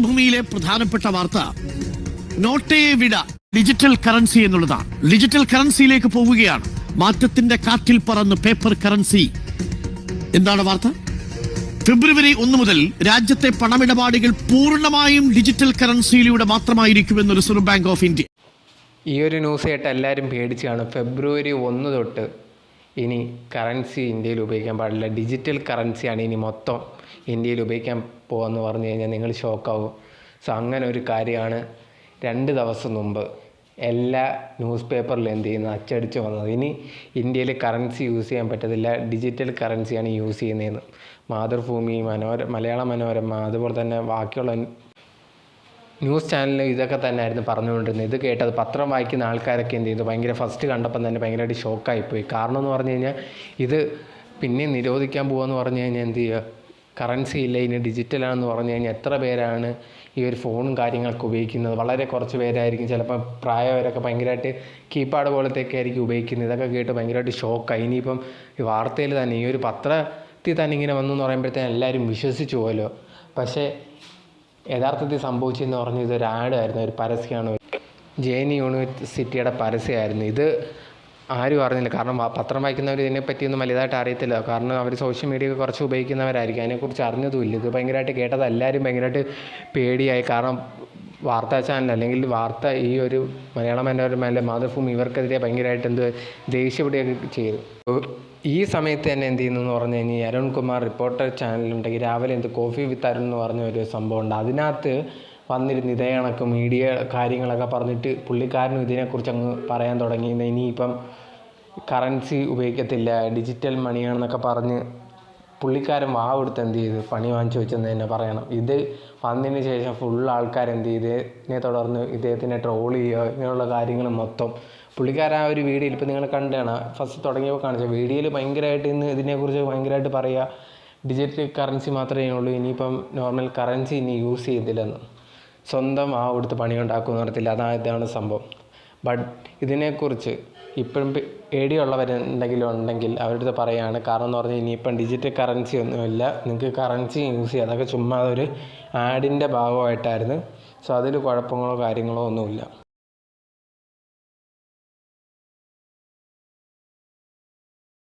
മാതൃഭൂമിയിലെ പ്രധാനപ്പെട്ട വാർത്ത നോട്ടേ വിട ഡിജിറ്റൽ കറൻസി എന്നുള്ളതാണ്. ഡിജിറ്റൽ കറൻസിയിലേക്ക് പോവുകയാണ്. മാറ്റത്തിന്റെ കാറ്റിൽ പറന്ന് പേപ്പർ കറൻസി. എന്താണ് വാർത്ത? ഫെബ്രുവരി 1 മുതൽ രാജ്യത്തെ പണമിടപാടുകൾ പൂർണ്ണമായും ഡിജിറ്റൽ കറൻസിയിലൂടെ മാത്രമായിരിക്കുമെന്ന് റിസർവ് ബാങ്ക് ഓഫ് ഇന്ത്യ. ഈ ഒരു ന്യൂസ് കേട്ട് എല്ലാവരും പേടിച്ച് കാണും. ഫെബ്രുവരി 1 തൊട്ട് ഇനി കറൻസി ഇന്ത്യയിൽ ഉപയോഗിക്കാൻ പാടില്ല, ഡിജിറ്റൽ കറൻസിയാണ് ഇനി മൊത്തം ഇന്ത്യയിൽ ഉപയോഗിക്കാൻ പോകുമെന്ന് പറഞ്ഞു കഴിഞ്ഞാൽ നിങ്ങൾ ഷോക്കാവും. സോ അങ്ങനെ ഒരു കാര്യമാണ് 2 ദിവസം മുമ്പ് എല്ലാ ന്യൂസ് പേപ്പറിലും എന്ത് ചെയ്യുന്നത്, അച്ചടിച്ച് വന്നത്. ഇനി ഇന്ത്യയിൽ കറൻസി യൂസ് ചെയ്യാൻ പറ്റത്തില്ല, ഡിജിറ്റൽ കറൻസിയാണ് യൂസ് ചെയ്യുന്നതെന്ന് മാതൃഭൂമി, മലയാള മനോരമ, അതുപോലെ തന്നെ ബാക്കിയുള്ള ന്യൂസ് ചാനലിൽ ഇതൊക്കെ തന്നെ ആയിരുന്നു പറഞ്ഞുകൊണ്ടിരുന്നത്. ഇത് കേട്ടത് പത്രം വായിക്കുന്ന ആൾക്കാരൊക്കെ എന്ത് ചെയ്തു, ഭയങ്കര ഫസ്റ്റ് കണ്ടപ്പം തന്നെ ഭയങ്കരമായിട്ട് ഷോക്കായിപ്പോയി. കാരണം എന്ന് പറഞ്ഞു കഴിഞ്ഞാൽ ഇത് പിന്നെ നിരോധിക്കാൻ പോകുമെന്ന് പറഞ്ഞു കഴിഞ്ഞാൽ എന്ത് ചെയ്യുക, കറൻസി ഇല്ല ഇനി ഡിജിറ്റലാണെന്ന് പറഞ്ഞു കഴിഞ്ഞാൽ എത്ര പേരാണ് ഈ ഒരു ഫോണും കാര്യങ്ങളൊക്കെ ഉപയോഗിക്കുന്നത്? വളരെ കുറച്ച് പേരായിരിക്കും, ചിലപ്പോൾ പ്രായവരൊക്കെ ഭയങ്കരമായിട്ട് കീപാഡ് പോലത്തെയൊക്കെ ആയിരിക്കും ഉപയോഗിക്കുന്നത്. ഇതൊക്കെ കേട്ട് ഭയങ്കരമായിട്ട് ഷോക്കായി. ഇനിയിപ്പം ഈ വാർത്തയിൽ തന്നെ ഈ ഒരു പത്രത്തിൽ തന്നെ ഇങ്ങനെ വന്നു എന്ന് പറയുമ്പോഴത്തേനും എല്ലാവരും വിശ്വസിച്ച് പോയല്ലോ. പക്ഷേ യഥാർത്ഥത്തിൽ സംഭവിച്ചതെന്ന് പറഞ്ഞാൽ ഇതൊരു ആഡായിരുന്നു, ഒരു പരസ്യമാണ്, ജെഎൻ യൂണിവേഴ്സിറ്റിയുടെ പരസ്യമായിരുന്നു. ഇത് ആരും അറിഞ്ഞില്ല, കാരണം പത്രം വായിക്കുന്നവർ ഇതിനെപ്പറ്റിയൊന്നും വലുതായിട്ട് അറിയത്തില്ല. കാരണം അവർ സോഷ്യൽ മീഡിയ കുറച്ച് ഉപയോഗിക്കുന്നവരായിരിക്കും, അതിനെക്കുറിച്ച് അറിഞ്ഞതുമില്ല. ഇത് ഭയങ്കരമായിട്ട് കേട്ടത് എല്ലാവരും ഭയങ്കരമായിട്ട് പേടിയായി. കാരണം വാർത്താ ചാനൽ അല്ലെങ്കിൽ വാർത്ത ഈ ഒരു മലയാള മനോരമ അല്ലെ മാതൃഭൂമി ഇവർക്കെതിരെ ഭയങ്കരമായിട്ട് ദേഷ്യപ്പെടുകയൊക്കെ ചെയ്തു. ഈ സമയത്ത് തന്നെ എന്ത് ചെയ്യുന്നു എന്ന് പറഞ്ഞു കഴിഞ്ഞാൽ അരുൺകുമാർ റിപ്പോർട്ടർ ചാനലുണ്ടെങ്കിൽ രാവിലെ കോഫി വിത്ത് അരുൺ എന്ന് പറഞ്ഞ ഒരു സംഭവമുണ്ട്. അതിനകത്ത് വന്നിരുന്ന് ഇതേ കണക്ക് മീഡിയ കാര്യങ്ങളൊക്കെ പറഞ്ഞിട്ട് പുള്ളിക്കാരനും ഇതിനെക്കുറിച്ച് അങ്ങ് പറയാൻ തുടങ്ങി. ഇനിയിപ്പം കറൻസി ഉപയോഗിക്കത്തില്ല, ഡിജിറ്റൽ മണിയാണെന്നൊക്കെ പറഞ്ഞ് പുള്ളിക്കാരൻ വാവെടുത്ത് എന്ത് ചെയ്ത് പണി വാങ്ങിച്ചു വെച്ചെന്ന് തന്നെ പറയണം. ഇത് വന്നതിന് ശേഷം ഫുൾ ആൾക്കാർ എന്ത് ചെയ്ത് ഇതിനെ തുടർന്ന് ഇദ്ദേഹത്തിനെ ട്രോൾ ചെയ്യുക, ഇങ്ങനെയുള്ള കാര്യങ്ങൾ മൊത്തം പുള്ളിക്കാരൻ ആ ഒരു വീഡിയോയിൽ ഇപ്പോൾ നിങ്ങൾ കണ്ടാണ് ഫസ്റ്റ് തുടങ്ങിയപ്പോൾ കാണിച്ച വീഡിയോയിൽ ഭയങ്കരമായിട്ട് ഇതിനെക്കുറിച്ച് ഭയങ്കരമായിട്ട് പറയുക, ഡിജിറ്റൽ കറൻസി മാത്രമേ ഉള്ളൂ, ഇനിയിപ്പം നോർമൽ കറൻസി ഇനി യൂസ് ചെയ്തില്ലെന്ന്, സ്വന്തം ആ കൊടുത്ത് പണിയുണ്ടാക്കുമെന്ന് പറയത്തില്ല. ഇതാണ് സംഭവം. ബട്ട് ഇതിനെക്കുറിച്ച് ഇപ്പോഴും ഉണ്ടെങ്കിൽ അവരുടെ അടുത്ത് പറയുകയാണ്. കാരണം എന്ന് പറഞ്ഞാൽ ഇനിയിപ്പം ഡിജിറ്റൽ കറൻസി ഒന്നുമില്ല, നിങ്ങൾക്ക് കറൻസി യൂസ് ചെയ്യാം, അതൊക്കെ ചുമ്മാ ഒരു ആഡിൻ്റെ ഭാഗമായിട്ടായിരുന്നു. സോ അതിൽ കുഴപ്പങ്ങളോ കാര്യങ്ങളോ ഒന്നുമില്ല.